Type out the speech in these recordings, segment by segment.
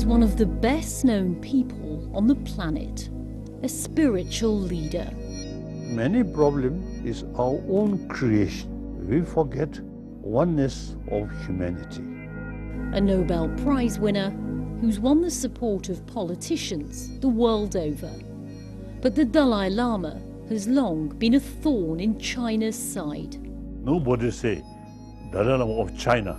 is one of the best-known people on the planet, a spiritual leader. Many problem is our own creation. We forget oneness of humanity. A Nobel Prize winner who's won the support of politicians the world over. But the Dalai Lama has long been a thorn in China's side. Nobody say Dalai Lama of China.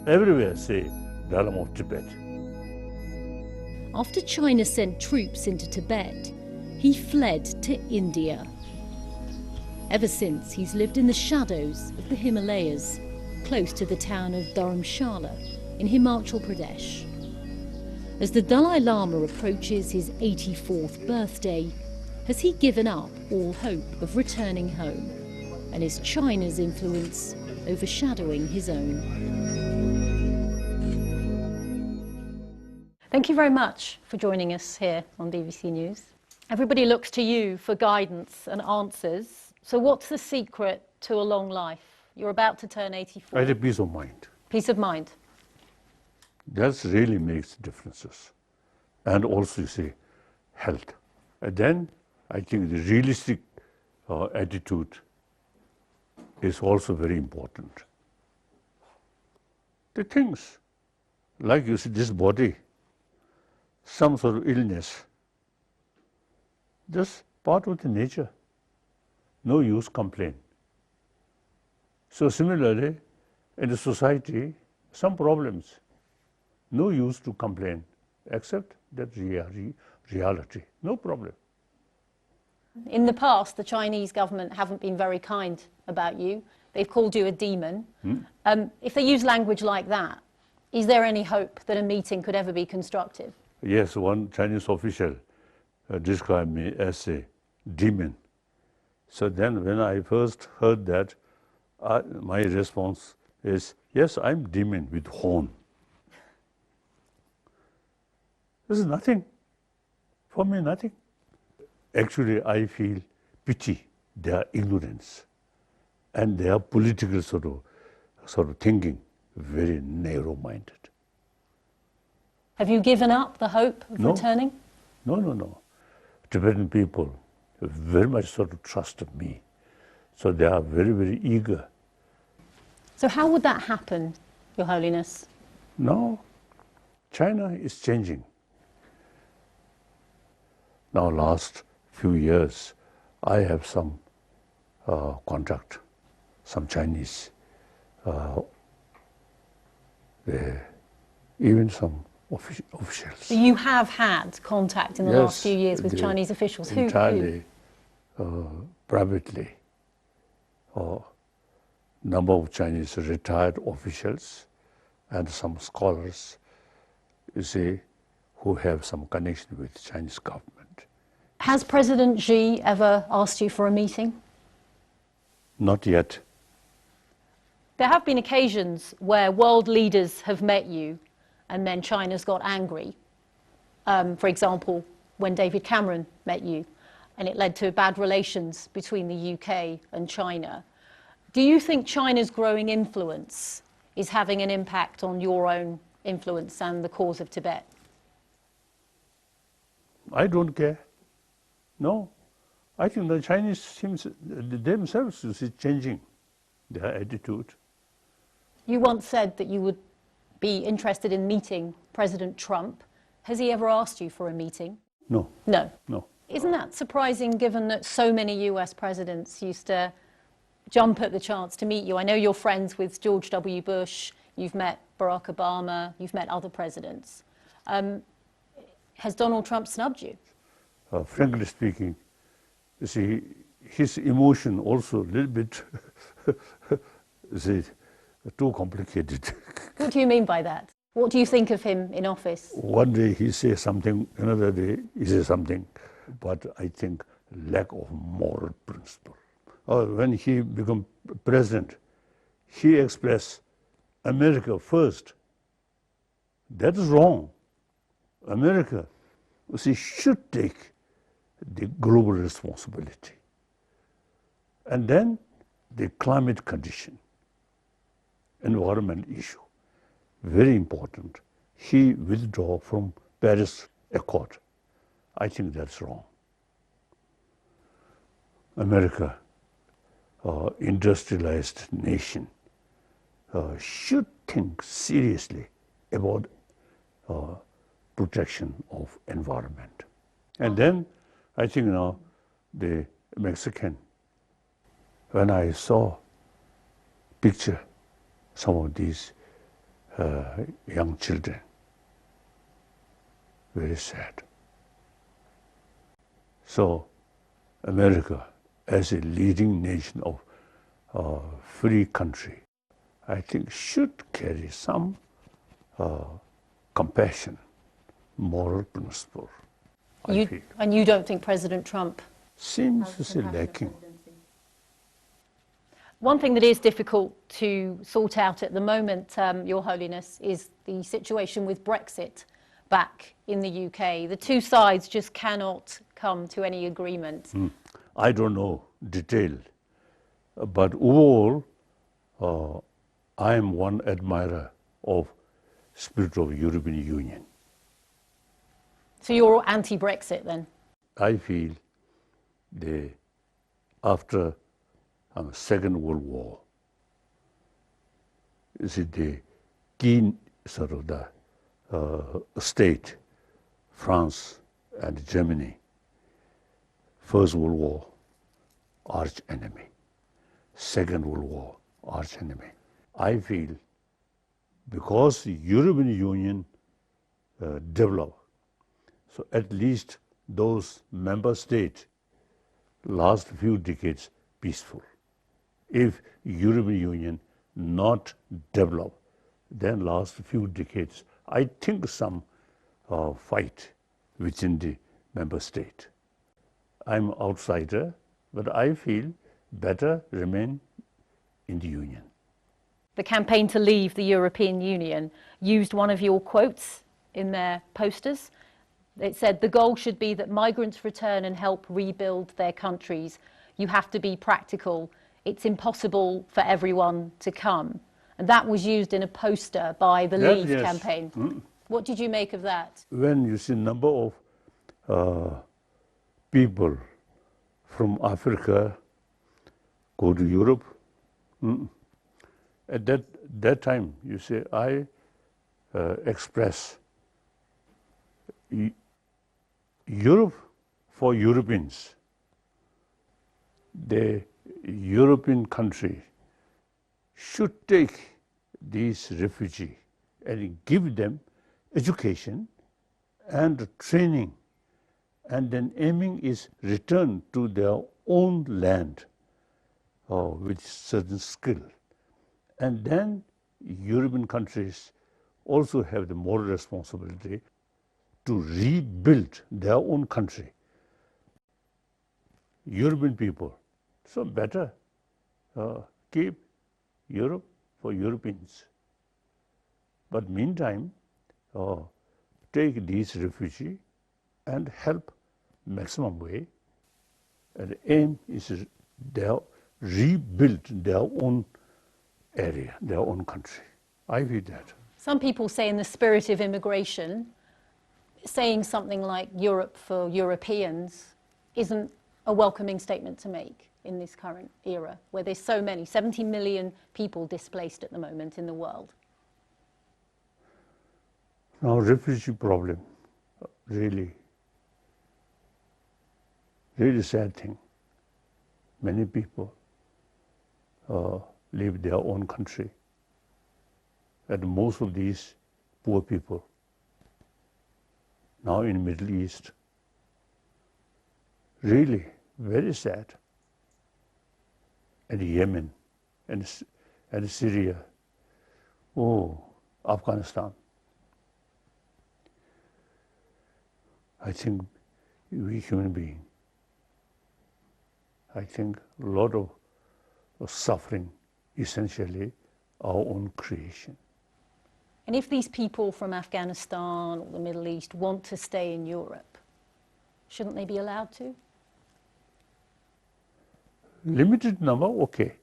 Everywhere say Dalai Lama of Tibet. After China sent troops into Tibet, he fled to India. Ever since, he's lived in the shadows of the Himalayas, close to the town of Dharamsala in Himachal Pradesh. As the Dalai Lama approaches his 84th birthday, has he given up all hope of returning home? And is China's influence overshadowing his own? Thank you very much for joining us here on BBC News. Everybody looks to you for guidance and answers. So what's the secret to a long life? You're about to turn 84. I had a peace of mind. Peace of mind. That really makes differences. And also, you say, health. And then I think the realistic attitude is also very important. The things, like you see, this body, some sort of illness, just part of the nature. No use complain. So similarly, in the society, some problems, no use to complain, except that reality, no problem. In the past, the Chinese government haven't been very kind about you. They've called you a demon. If they use language like that, is there any hope that a meeting could ever be constructive? Yes, one Chinese official described me as a demon. So then when I first heard that, my response is, yes, I'm demon with horn. This is nothing. For me, nothing. Actually, I feel pity, their ignorance, and their political sort of thinking, very narrow-minded. Have you given up the hope of returning? No. Tibetan people very much sort of trusted me. So they are very, very eager. So how would that happen, Your Holiness? Now, China is changing. Now, last few years, I have some contact, some Chinese, even some officials. So you have had contact in the last few years with Chinese officials. Who? Entirely, privately. Number of Chinese retired officials and some scholars, you see, who have some connection with the Chinese government. Has President Xi ever asked you for a meeting? Not yet. There have been occasions where world leaders have met you and then China's got angry. For example, when David Cameron met you, and it led to bad relations between the UK and China. Do you think China's growing influence is having an impact on your own influence and the cause of Tibet? I don't care. No. I think the Chinese seems themselves is changing their attitude. You once said that you would be interested in meeting President Trump. Has he ever asked you for a meeting? No. No? No. Isn't that surprising, given that so many US presidents used to jump at the chance to meet you? I know you're friends with George W. Bush, you've met Barack Obama, you've met other presidents. Has Donald Trump snubbed you? Frankly speaking, you see, his emotion also a little bit too complicated. What do you mean by that? What do you think of him in office? One day he says something, another day he says something, but I think lack of moral principle. When he became president, he expressed America first. That is wrong. America, you see, should take the global responsibility. And then the climate condition, environment issue, very important. He withdrew from Paris Accord. I think that's wrong. America, industrialized nation, should think seriously about protection of environment. And then I think now the Mexican, when I saw picture some of these young children, very sad. So America, as a leading nation of free country, I think should carry some compassion, moral principle. And you don't think President Trump Seems to say lacking. One thing that is difficult to sort out at the moment, Your Holiness, is the situation with Brexit back in the UK. The two sides just cannot come to any agreement. I don't know detail, but overall, I am one admirer of spirit of European Union. So you're anti-Brexit then? I feel after Second World War, is it the key sort of the state, France and Germany, First World War, arch enemy. Second World War, arch enemy. I feel because the European Union developed, so at least those member states last few decades peaceful. If European Union not developed, then last few decades, I think some fight within the member state. I'm outsider, but I feel better remain in the Union. The campaign to leave the European Union used one of your quotes in their posters. It said, the goal should be that migrants return and help rebuild their countries. You have to be practical. It's impossible for everyone to come. And that was used in a poster by the Leave yes. campaign. What did you make of that? When you see number of people from Africa go to Europe, at that time, you say, I express Europe for Europeans. The European country should take these refugees and give them education and training, and then aiming is return to their own land with certain skill. And then European countries also have the moral responsibility to rebuild their own country. European people, so better keep Europe for Europeans. But meantime, take these refugees and help maximum way. And the aim is they rebuild their own area, their own country. I feel that. Some people say in the spirit of immigration, saying something like Europe for Europeans isn't a welcoming statement to make in this current era, where there's so many, 70 million people displaced at the moment in the world. Now, refugee problem, really sad thing. Many people leave their own country, and most of these poor people now in Middle East, really very sad. And Yemen, and Syria, Afghanistan. I think we human beings, I think a lot of suffering, essentially our own creation. And if these people from Afghanistan or the Middle East want to stay in Europe, shouldn't they be allowed to? Limited number, okay.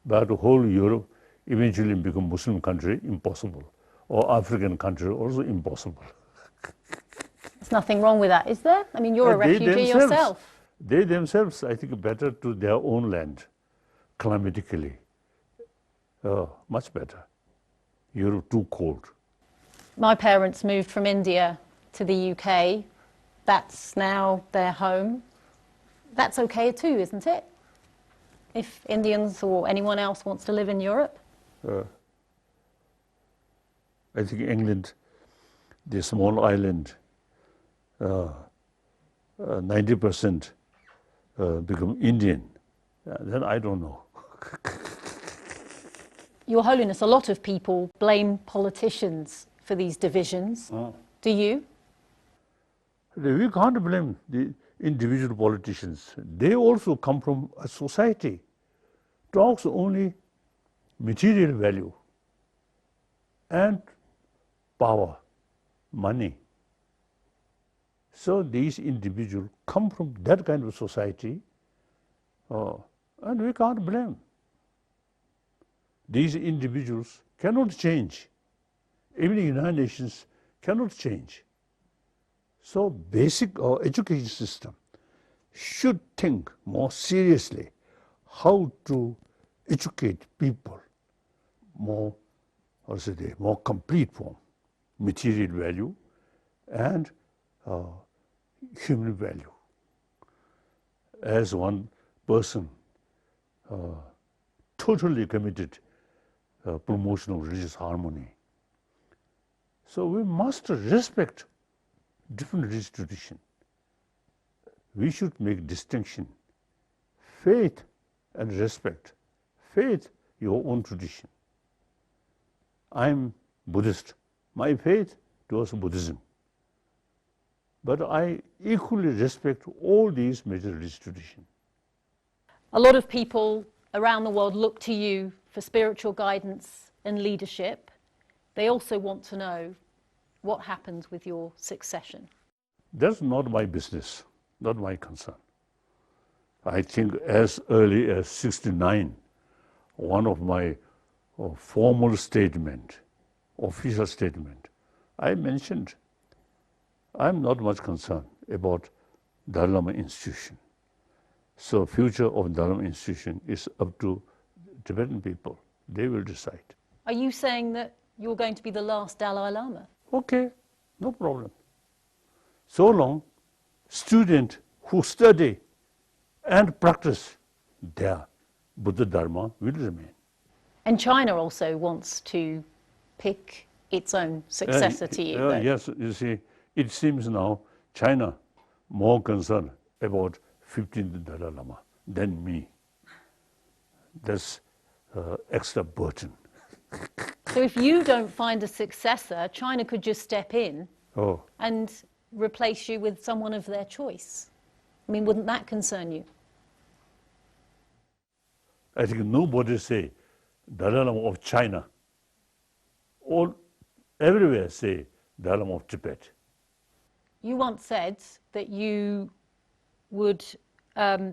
But the whole Europe eventually become Muslim country, impossible. or African country, also impossible. There's nothing wrong with that, is there? I mean, you're a refugee yourself. They themselves, I think, better to their own land, climatically. Much better. Europe too cold. My parents moved from India to the UK. That's now their home. That's okay too, isn't it? If Indians or anyone else wants to live in Europe? I think England, the small island, 90% become Indian. Then I don't know. Your Holiness, a lot of people blame politicians for these divisions. Do you? We can't blame the individual politicians. They also come from a society. Talks only material value and power, money. So these individuals come from that kind of society, and we can't blame. These individuals cannot change. Even the United Nations cannot change. So basic education system should think more seriously how to educate people more, more complete form, material value and human value. As one person totally committed promotion of religious harmony. So we must respect different religious tradition. We should make distinction. Faith and respect. Faith, your own tradition. I'm Buddhist. My faith towards Buddhism. But I equally respect all these major religious traditions. A lot of people around the world look to you for spiritual guidance and leadership. They also want to know what happens with your succession. That's not my business, not my concern. I think as early as 1969, one of my formal statement, official statement, I mentioned I'm not much concerned about Dalai Lama institution. So future of Dalai Lama institution is up to Tibetan people. They will decide. Are you saying that you're going to be the last Dalai Lama? Okay, no problem. So long, student who study and practice their Buddha Dharma will remain. And China also wants to pick its own successor to you. Yes, you see, it seems now China more concerned about 15th Dalai Lama than me. That's extra burden. So if you don't find a successor, China could just step in and replace you with someone of their choice. I mean, wouldn't that concern you? I think nobody say Dalai Lama of China. All everywhere say Dalai Lama of Tibet. You once said that you would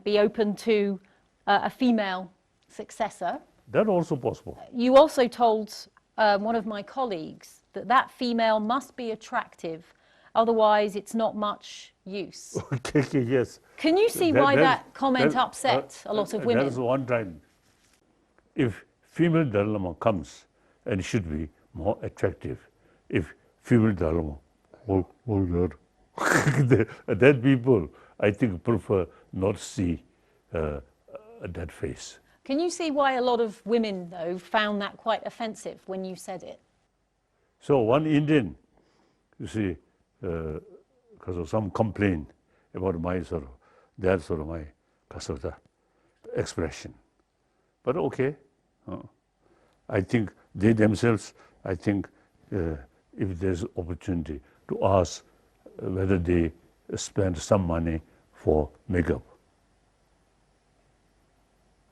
be open to a female successor. That's also possible. You also told one of my colleagues that that female must be attractive, otherwise it's not much use. Okay, yes. Can you see why that comment upset a lot of women? That is one time. If female Dalai Lama comes, and should be more attractive. If female Dalai Lama, oh God, that people, I think, prefer not see that face. Can you see why a lot of women, though, found that quite offensive when you said it? So one Indian, you see, because of some complaint about my that my expression. But okay, I think they themselves, I think if there's opportunity to ask whether they spend some money for makeup,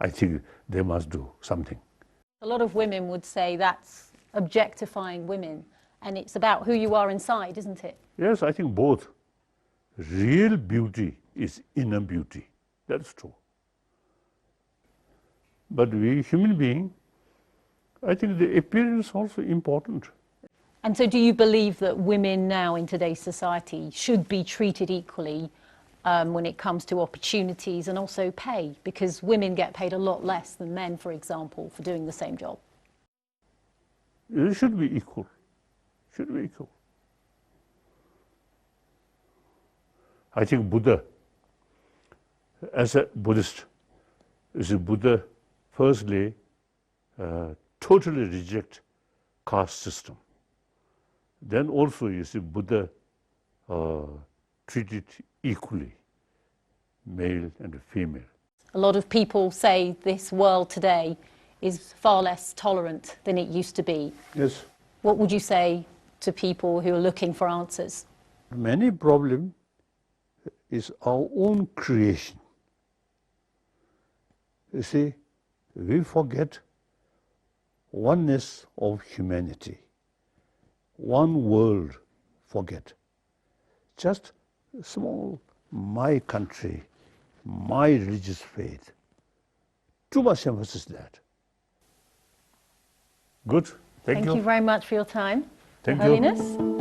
I think they must do something. A lot of women would say that's objectifying women, and it's about who you are inside, isn't it? Yes, I think both. Real beauty is inner beauty. That's true. But we human beings, I think the appearance is also important. And so do you believe that women now in today's society should be treated equally when it comes to opportunities and also pay? Because women get paid a lot less than men, for example, for doing the same job. It should be equal. Should be equal. I think Buddha, as a Buddhist, Buddha firstly totally reject caste system. Then also you see Buddha treated equally, male and female. A lot of people say this world today is far less tolerant than it used to be. Yes. What would you say to people who are looking for answers? Many problem is our own creation. You see, we forget oneness of humanity. One world forget. Just small, my country, my religious faith. Too much emphasis that. Good. Thank you. Thank you very much for your time, Thank Your you. Holiness.